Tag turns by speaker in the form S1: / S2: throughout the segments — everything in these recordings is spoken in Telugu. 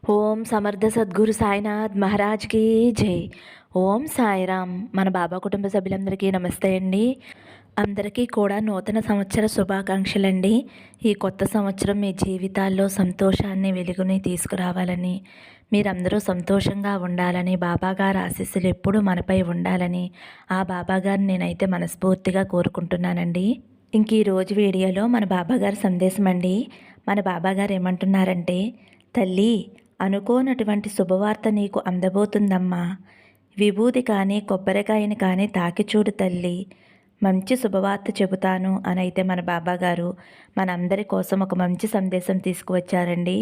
S1: ఓం సమర్థ సద్గురు సాయినాథ్ మహారాజ్కి జై. ఓం సాయిరామ్. మన బాబా కుటుంబ సభ్యులందరికీ నమస్తే అండి. అందరికీ కూడా నూతన సంవత్సర శుభాకాంక్షలండి. ఈ కొత్త సంవత్సరం మీ జీవితాల్లో సంతోషాన్ని వెలుగుని తీసుకురావాలని, మీరందరూ సంతోషంగా ఉండాలని, బాబాగారు ఆశీస్సులు ఎప్పుడూ మనపై ఉండాలని ఆ బాబాగారిని నేనైతే మనస్ఫూర్తిగా కోరుకుంటున్నానండి. ఇంక ఈరోజు వీడియోలో మన బాబాగారి సందేశం అండి. మన బాబాగారు ఏమంటున్నారంటే, తల్లి, అనుకోనటువంటి శుభవార్త నీకు అందబోతుందమ్మా. విభూది కానీ కొబ్బరికాయని కానీ తాకి చూడు తల్లి, మంచి శుభవార్త చెబుతాను అని అయితే మన బాబాగారు మనందరి కోసం ఒక మంచి సందేశం తీసుకువచ్చారండి.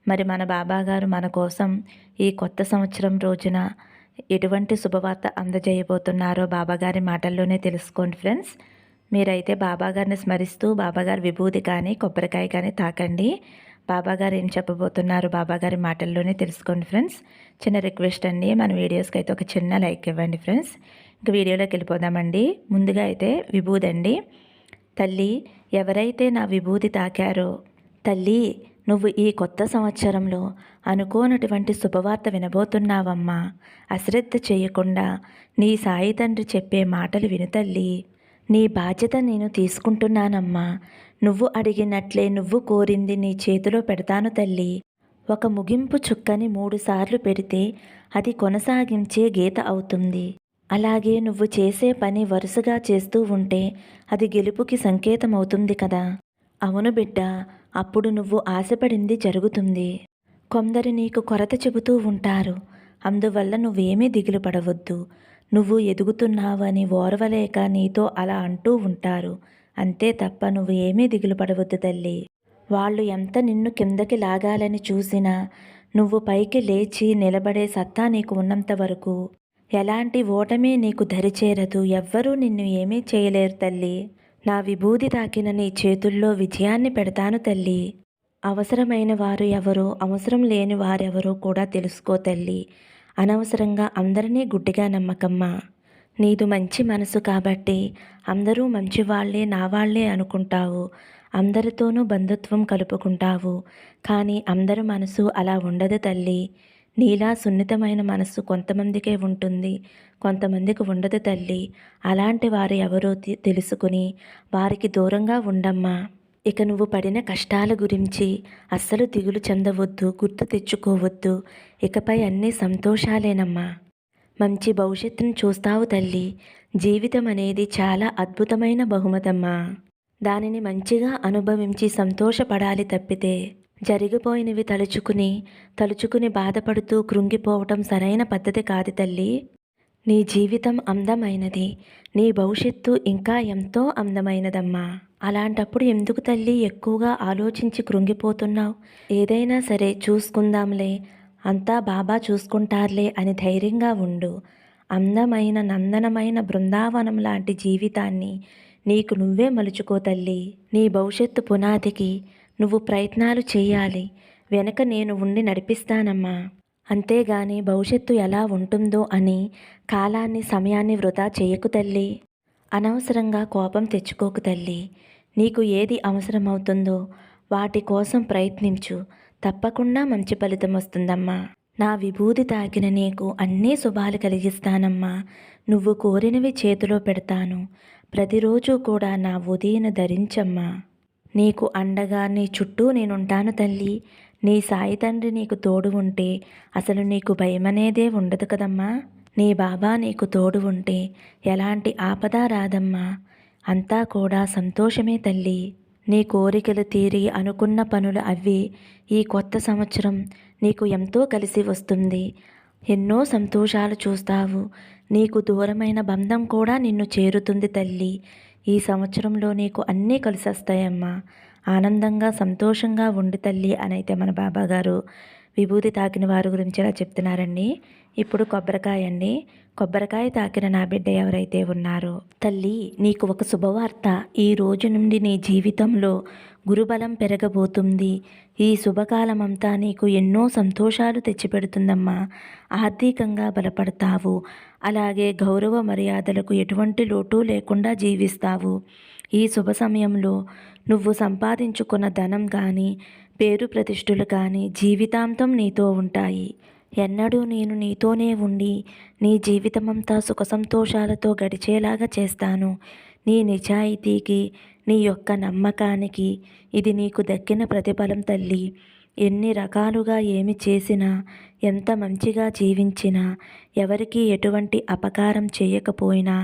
S1: మరి మన బాబాగారు మన కోసం ఈ కొత్త సంవత్సరం రోజున ఎటువంటి శుభవార్త అందజేయబోతున్నారో బాబాగారి మాటల్లోనే తెలుసుకోండి ఫ్రెండ్స్. మీరైతే బాబాగారిని స్మరిస్తూ బాబాగారి విభూది కానీ కొబ్బరికాయ కానీ తాకండి. బాబాగారు ఏం చెప్పబోతున్నారు బాబాగారి మాటల్లోనే తెలుసుకోండి ఫ్రెండ్స్. చిన్న రిక్వెస్ట్ అండి, మన వీడియోస్కి అయితే ఒక చిన్న లైక్ ఇవ్వండి ఫ్రెండ్స్. ఇంక వీడియోలోకి వెళ్ళిపోదామండి. ముందుగా అయితే విభూది అండి. తల్లి, ఎవరైతే నా విభూది తాకారో, తల్లి నువ్వు ఈ కొత్త సంవత్సరంలో అనుకోనటువంటి శుభవార్త వినబోతున్నావమ్మా. అశ్రద్ధ చేయకుండా నీ సాయి తండ్రి చెప్పే మాటలు విను తల్లి. నీ బాధ్యత నేను తీసుకుంటున్నానమ్మా. నువ్వు అడిగినట్లే నువ్వు కోరింది నీ చేతిలో పెడతాను తల్లి. ఒక ముగింపు చుక్కని 3 సార్లు పెడితే అది కొనసాగించే గీత అవుతుంది. అలాగే నువ్వు చేసే పని వరుసగా చేస్తూ ఉంటే అది గెలుపుకి సంకేతం అవుతుంది కదా. అవును బిడ్డ, అప్పుడు నువ్వు ఆశపడింది జరుగుతుంది. కొందరు నీకు కొరత చెబుతూ ఉంటారు. అందువల్ల నువ్వేమీ దిగులు పడవద్దు. నువ్వు ఎదుగుతున్నావని ఓర్వలేక నీతో అలా అంటూ ఉంటారు. అంతే తప్ప నువ్వు ఏమీ దిగులు పడవద్దు తల్లి. వాళ్ళు ఎంత నిన్ను కిందకి లాగాలని చూసినా నువ్వు పైకి లేచి నిలబడే సత్తా నీకు ఉన్నంత వరకు ఎలాంటి ఓటమి నీకు దరిచేరదు. ఎవ్వరూ నిన్ను ఏమీ చేయలేరు తల్లి. నా విభూది తాకిన నీ చేతుల్లో విజయాన్ని పెడతాను తల్లి. అవసరమైన వారు ఎవరో, అవసరం లేని వారెవరో కూడా తెలుసుకో తల్లి. అనవసరంగా అందరినీ గుడ్డిగా నమ్మకమ్మా. నీదు మంచి మనసు కాబట్టి అందరూ మంచివాళ్లే, నా వాళ్లే అనుకుంటావు. అందరితోనూ బంధుత్వం కలుపుకుంటావు. కానీ అందరి మనసు అలా ఉండదు తల్లి. నీలా సున్నితమైన మనసు కొంతమందికే ఉంటుంది, కొంతమందికి ఉండదు తల్లి. అలాంటి వారు ఎవరో తెలుసుకుని వారికి దూరంగా ఉండమ్మా. ఇక నువ్వు పడిన కష్టాల గురించి అస్సలు దిగులు చెందవద్దు, గుర్తు తెచ్చుకోవద్దు. ఇకపై అన్నీ సంతోషాలేనమ్మా. మంచి భవిష్యత్తును చూస్తావు తల్లి. జీవితం అనేది చాలా అద్భుతమైన బహుమతమ్మా. దానిని మంచిగా అనుభవించి సంతోషపడాలి తప్పితే జరిగిపోయినవి తలుచుకుని బాధపడుతూ కృంగిపోవటం సరైన పద్ధతి కాదు తల్లి. నీ జీవితం అందమైనది, నీ భవిష్యత్తు ఇంకా ఎంతో అందమైనదమ్మా. అలాంటప్పుడు ఎందుకు తల్లి ఎక్కువగా ఆలోచించి కృంగిపోతున్నావు? ఏదైనా సరే చూసుకుందాంలే, అంతా బాబా చూసుకుంటారులే అని ధైర్యంగా ఉండు. అందమైన నందనమైన బృందావనం లాంటి జీవితాన్ని నీకు నువ్వే మలుచుకో తల్లి. నీ భవిష్యత్తు పునాదికి నువ్వు ప్రయత్నాలు చేయాలి. వెనక నేను ఉండి నడిపిస్తానమ్మా. అంతేగాని భవిష్యత్తు ఎలా ఉంటుందో అని కాలాన్ని సమయాన్ని వృధా చేయకు తల్లి. అనవసరంగా కోపం తెచ్చుకోకు తల్లి. నీకు ఏది అవసరమవుతుందో వాటి కోసం ప్రయత్నించు. తప్పకుండా మంచి ఫలితం వస్తుందమ్మా. నా విభూది తాకిన నీకు అన్నీ శుభాలు కలిగిస్తానమ్మా. నువ్వు కోరినవి చేతిలో పెడతాను. ప్రతిరోజు కూడా నా ఉదయను ధరించమ్మా. నీకు అండగా నీ చుట్టూ నేనుంటాను తల్లి. నీ సాయి తండ్రి నీకు తోడు ఉంటే అసలు నీకు భయమనేదే ఉండదు కదమ్మా. నీ బాబా నీకు తోడు ఉంటే ఎలాంటి ఆపద రాదమ్మా. అంతా కూడా సంతోషమే తల్లి. నీ కోరికలు తీరి అనుకున్న పనులు అవి ఈ కొత్త సంవత్సరం నీకు ఎంతో కలిసి వస్తుంది. ఎన్నో సంతోషాలు చూస్తావు. నీకు దూరమైన బంధం కూడా నిన్ను చేరుతుంది తల్లి. ఈ సంవత్సరంలో నీకు అన్నీ కలిసి వస్తాయమ్మా. ఆనందంగా సంతోషంగా ఉండి తల్లి అనైతే మన బాబాగారు విభూతి తాకిన వారి గురించి ఇలా చెప్తున్నారండి. ఇప్పుడు కొబ్బరికాయ అండి. కొబ్బరికాయ తాకిన నా బిడ్డ ఎవరైతే ఉన్నారో, తల్లి నీకు ఒక శుభవార్త. ఈ రోజు నుండి నీ జీవితంలో గురుబలం పెరగబోతుంది. ఈ శుభకాలమంతా నీకు ఎన్నో సంతోషాలు తెచ్చిపెడుతుందమ్మా. ఆర్థికంగా బలపడతావు. అలాగే గౌరవ మర్యాదలకు ఎటువంటి లోటు లేకుండా జీవిస్తావు. ఈ శుభ సమయంలో నువ్వు సంపాదించుకున్న ధనం కానీ, పేరు ప్రతిష్ఠలు కానీ జీవితాంతం నీతో ఉంటాయి. ఎన్నడూ నేను నీతోనే ఉండి నీ జీవితమంతా సుఖ సంతోషాలతో గడిచేలాగా చేస్తాను. నీ నిజాయితీకి, నీ యొక్క నమ్మకానికి ఇది నీకు దక్కిన ప్రతిఫలం తల్లి. ఎన్ని రకాలుగా ఏమి చేసినా, ఎంత మంచిగా జీవించినా, ఎవరికీ ఎటువంటి అపకారం చేయకపోయినా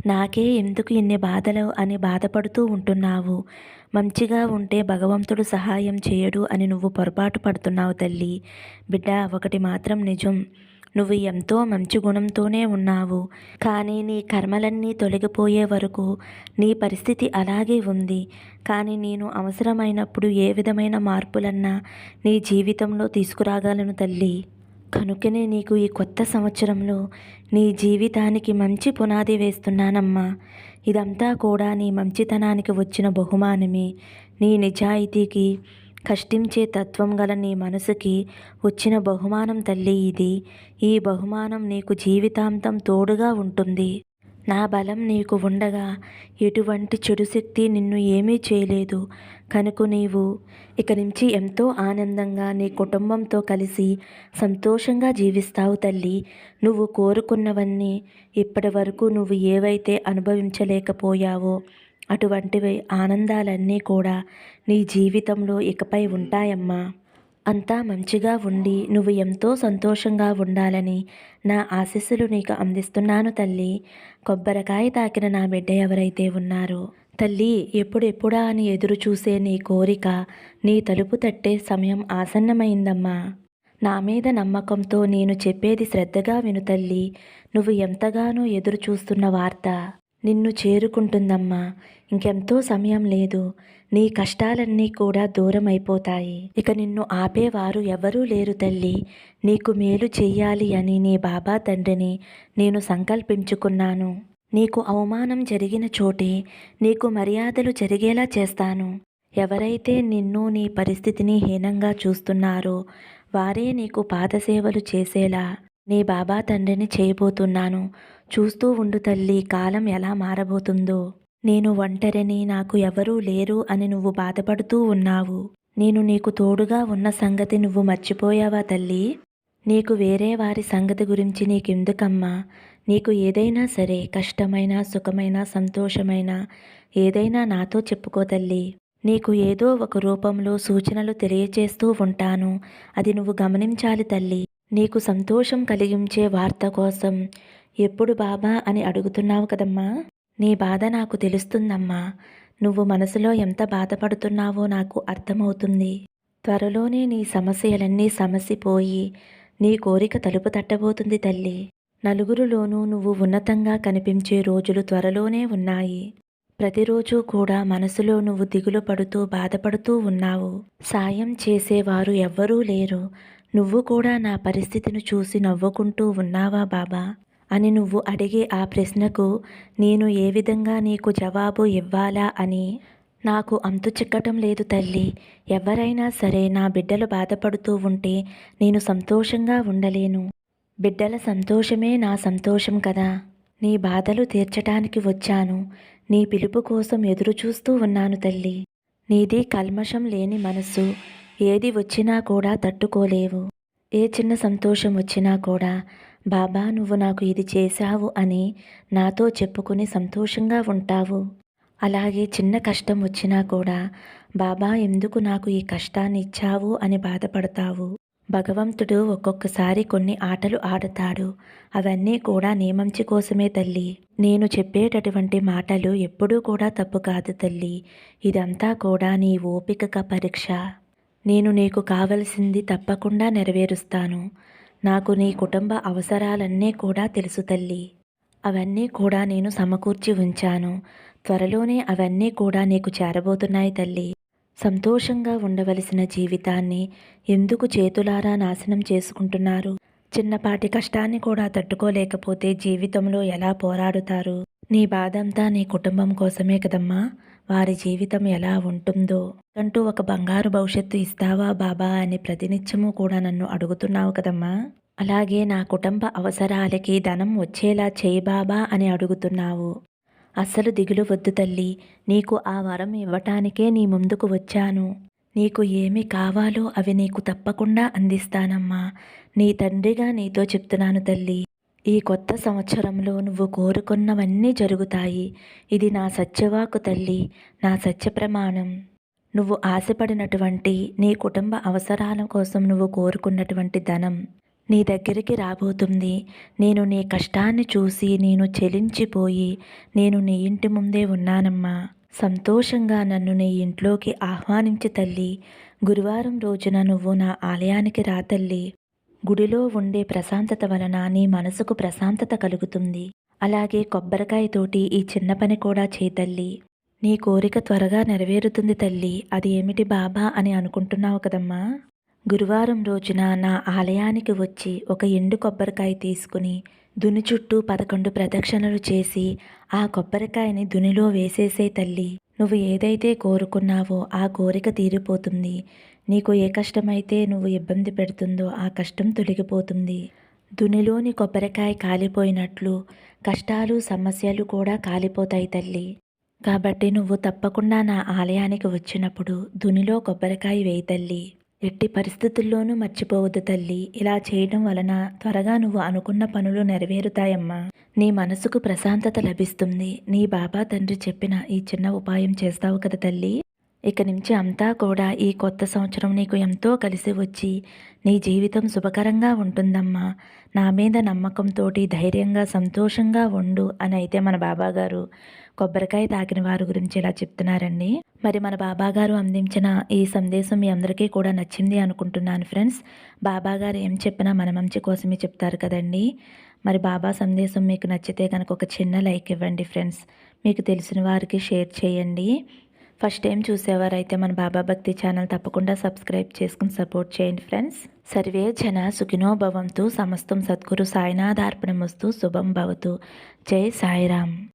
S1: నాకే ఎందుకు ఇన్ని బాధలు అని బాధపడుతూ ఉంటున్నావు. మంచిగా ఉంటే భగవంతుడు సహాయం చేయడు అని నువ్వు పొరపాటు పడుతున్నావు తల్లి. బిడ్డ, ఒకటి మాత్రం నిజం, నువ్వు ఎంతో మంచి గుణంతోనే ఉన్నావు. కానీ నీ కర్మలన్నీ తొలగిపోయే వరకు నీ పరిస్థితి అలాగే ఉంది. కానీ నేను అవసరమైనప్పుడు ఏ విధమైన మార్పులన్నా నీ జీవితంలో తీసుకురాగలను తల్లి. కనుకనే నీకు ఈ కొత్త సంవత్సరంలో నీ జీవితానికి మంచి పునాది వేస్తున్నానమ్మా. ఇదంతా కూడా నీ మంచితనానికి వచ్చిన బహుమానమే. నీ నిజాయితీకి, కష్టించే తత్వం గల నీ మనసుకి వచ్చిన బహుమానం తల్లి ఇది. ఈ బహుమానం నీకు జీవితాంతం తోడుగా ఉంటుంది. నా బలం నీకు ఉండగా ఎటువంటి చెడు శక్తి నిన్ను ఏమీ చేయలేదు. కనుక నీవు ఇక నుంచి ఎంతో ఆనందంగా నీ కుటుంబంతో కలిసి సంతోషంగా జీవిస్తావు తల్లి. నువ్వు కోరుకున్నవన్నీ ఇప్పటి వరకు నువ్వు ఏవైతే అనుభవించలేకపోయావో అటువంటివి ఆనందాలన్నీ కూడా నీ జీవితంలో ఇకపై ఉంటాయమ్మా. అంతా మంచిగా ఉండి నువ్వు ఎంతో సంతోషంగా ఉండాలని నా ఆశీస్సులు నీకు అందిస్తున్నాను తల్లి. కొబ్బరికాయ తాకిన నా బిడ్డ ఎవరైతే ఉన్నారో తల్లి, ఎప్పుడెప్పుడా అని ఎదురు చూసే నీ కోరిక నీ తలుపు తట్టే సమయం ఆసన్నమైందమ్మా. నా మీద నమ్మకంతో నేను చెప్పేది శ్రద్ధగా విను తల్లి. నువ్వు ఎంతగానో ఎదురు చూస్తున్న వార్త నిన్ను చేరుకుంటుందమ్మా. ఇంకెంతో సమయం లేదు. నీ కష్టాలన్నీ కూడా దూరం అయిపోతాయి. ఇక నిన్ను ఆపేవారు ఎవరూ లేరు తల్లి. నీకు మేలు చెయ్యాలి అని నీ బాబా తండ్రిని నేను సంకల్పించుకున్నాను. నీకు అవమానం జరిగిన చోటే నీకు మర్యాదలు జరిగేలా చేస్తాను. ఎవరైతే నిన్ను నీ పరిస్థితిని హీనంగా చూస్తున్నారో వారే నీకు పాదసేవలు చేసేలా నీ బాబా తండ్రిని చేయబోతున్నాను. చూస్తూ ఉండు తల్లి, కాలం ఎలా మారబోతుందో. నేను ఒంటరిని, నాకు ఎవరూ లేరు అని నువ్వు బాధపడుతూ ఉన్నావు. నేను నీకు తోడుగా ఉన్న సంగతి నువ్వు మర్చిపోయావా తల్లి? నీకు వేరే వారి సంగతి గురించి నీకెందుకమ్మా? నీకు ఏదైనా సరే, కష్టమైనా సుఖమైనా సంతోషమైనా ఏదైనా నాతో చెప్పుకో తల్లి. నీకు ఏదో ఒక రూపంలో సూచనలు తెలియచేస్తూ ఉంటాను. అది నువ్వు గమనించాలి తల్లి. నీకు సంతోషం కలిగించే వార్త కోసం ఎప్పుడు బాబా అని అడుగుతున్నావు కదమ్మా. నీ బాధ నాకు తెలుస్తుందమ్మా. నువ్వు మనసులో ఎంత బాధపడుతున్నావో నాకు అర్థమవుతుంది. త్వరలోనే నీ సమస్యలన్నీ సమసిపోయి నీ కోరిక తలుపు తట్టబోతుంది తల్లి. నలుగురిలోనూ నువ్వు ఉన్నతంగా కనిపించే రోజులు త్వరలోనే ఉన్నాయి. ప్రతిరోజు కూడా మనసులో నువ్వు దిగులు పడుతూ బాధపడుతూ ఉన్నావు. సాయం చేసేవారు ఎవ్వరూ లేరు. నువ్వు కూడా నా పరిస్థితిని చూసి నవ్వుకుంటూ ఉన్నావా బాబా అని నువ్వు అడిగే ఆ ప్రశ్నకు నేను ఏ విధంగా నీకు జవాబు ఇవ్వాలా అని నాకు అంతు చిక్కటం లేదు తల్లి. ఎవరైనా సరే నా బిడ్డలు బాధపడుతూ ఉంటే నేను సంతోషంగా ఉండలేను. బిడ్డల సంతోషమే నా సంతోషం కదా. నీ బాధలు తీర్చటానికి వచ్చాను. నీ పిలుపు కోసం ఎదురు చూస్తూ ఉన్నాను తల్లి. నీది కల్మషం లేని మనస్సు. ఏది వచ్చినా కూడా తట్టుకోలేవు. ఏ చిన్న సంతోషం వచ్చినా కూడా బాబా నువ్వు నాకు ఇది చేశావు అని నాతో చెప్పుకుని సంతోషంగా ఉంటావు. అలాగే చిన్న కష్టం వచ్చినా కూడా బాబా ఎందుకు నాకు ఈ కష్టాన్ని ఇచ్చావు అని బాధపడతావు. భగవంతుడు ఒక్కొక్కసారి కొన్ని ఆటలు ఆడతాడు. అవన్నీ కూడా నీ మంచి కోసమే తల్లి. నేను చెప్పేటటువంటి మాటలు ఎప్పుడూ కూడా తప్పు కాదు తల్లి. ఇదంతా కూడా నీ ఓపిక పరీక్ష. నేను నీకు కావలసింది తప్పకుండా నెరవేరుస్తాను. నాకు నీ కుటుంబ అవసరాలన్నీ కూడా తెలుసు తల్లి. అవన్నీ కూడా నేను సమకూర్చి ఉంచాను. త్వరలోనే అవన్నీ కూడా నీకు చేరబోతున్నాయి తల్లి. సంతోషంగా ఉండవలసిన జీవితాన్ని ఎందుకు చేతులారా నాశనం చేసుకుంటున్నారు? చిన్నపాటి కష్టాన్ని కూడా తట్టుకోలేకపోతే జీవితంలో ఎలా పోరాడుతారు? నీ బాధంతా నీ కుటుంబం కోసమే కదమ్మా. వారి జీవితం ఎలా ఉంటుందో అంటూ ఒక బంగారు భవిష్యత్తు ఇస్తావా బాబా అని ప్రతినిత్యము కూడా నన్ను అడుగుతున్నావు కదమ్మా. అలాగే నా కుటుంబ అవసరాలకి ధనం వచ్చేలా చేయి బాబా అని అడుగుతున్నావు. అస్సలు దిగులు వద్దు తల్లి. నీకు ఆ వరం ఇవ్వటానికే నీ ముందుకు వచ్చాను. నీకు ఏమి కావాలో అవి నీకు తప్పకుండా అందిస్తానమ్మా. నీ తండ్రిగా నీతో చెప్తున్నాను తల్లి. ఈ కొత్త సంవత్సరంలో నువ్వు కోరుకున్నవన్నీ జరుగుతాయి. ఇది నా సత్యవాకు తల్లి, నా సత్య ప్రమాణం. నువ్వు ఆశపడినటువంటి నీ కుటుంబ అవసరాల కోసం నువ్వు కోరుకున్నటువంటి ధనం నీ దగ్గరికి రాబోతుంది. నేను నీ కష్టాన్ని చూసి నేను చెలించిపోయి నేను నీ ఇంటి ముందే ఉన్నానమ్మా. సంతోషంగా నన్ను నీ ఇంట్లోకి ఆహ్వానించి తల్లి. గురువారం రోజున నువ్వు నా ఆలయానికి రా తల్లి. గుడిలో ఉండే ప్రశాంతత వలన నీ మనసుకు ప్రశాంతత కలుగుతుంది. అలాగే కొబ్బరికాయతోటి ఈ చిన్న పని కూడా తల్లి. నీ కోరిక త్వరగా నెరవేరుతుంది తల్లి. అది ఏమిటి బాబా అని అనుకుంటున్నావు కదమ్మా. గురువారం రోజున నా ఆలయానికి వచ్చి ఒక ఎండు కొబ్బరికాయ తీసుకుని దుని చుట్టూ 11 ప్రదక్షిణలు చేసి ఆ కొబ్బరికాయని దునిలో వేసేసే తల్లి. నువ్వు ఏదైతే కోరుకున్నావో ఆ కోరిక తీరిపోతుంది. నీకు ఏ కష్టమైతే నువ్వు ఇబ్బంది పెడుతుందో ఆ కష్టం తొలగిపోతుంది. దునిలోని కొబ్బరికాయ కాలిపోయినట్లు కష్టాలు సమస్యలు కూడా కాలిపోతాయి తల్లి. కాబట్టి నువ్వు తప్పకుండా నా ఆలయానికి వచ్చినప్పుడు దునిలో కొబ్బరికాయ వేయి తల్లి. ఎట్టి పరిస్థితుల్లోనూ మర్చిపోవద్దు తల్లి. ఇలా చేయడం వలన త్వరగా నువ్వు అనుకున్న పనులు నెరవేరుతాయమ్మా. నీ మనసుకు ప్రశాంతత లభిస్తుంది. నీ బాబా తండ్రి చెప్పిన ఈ చిన్న ఉపాయం చేస్తావు కదా తల్లి. ఇక నుంచి అంతా కూడా ఈ కొత్త సంవత్సరం నీకు ఎంతో కలిసి వచ్చి నీ జీవితం శుభకరంగా ఉంటుందమ్మా. నా మీద నమ్మకంతోటి ధైర్యంగా సంతోషంగా ఉండు అని అయితే మన బాబాగారు కొబ్బరికాయ తాకిన వారి గురించి ఇలా చెప్తున్నారండి. మరి మన బాబాగారు అందించిన ఈ సందేశం మీ అందరికీ కూడా నచ్చింది అనుకుంటున్నాను ఫ్రెండ్స్. బాబాగారు ఏం చెప్పినా మన మంచి కోసమే చెప్తారు కదండి. మరి బాబా సందేశం మీకు నచ్చితే కనుక ఒక చిన్న లైక్ ఇవ్వండి ఫ్రెండ్స్. మీకు తెలిసిన వారికి షేర్ చేయండి. ఫస్ట్ టైం చూసేవారైతే మన బాబా భక్తి ఛానల్ తప్పకుండా సబ్స్క్రైబ్ చేసుకుని సపోర్ట్ చేయండి ఫ్రెండ్స్. సర్వే జన సుఖినో భవంతు. సమస్తం సద్గురు సాయినాథార్పణమస్తు. శుభం భవతు. జై సాయిరామ్.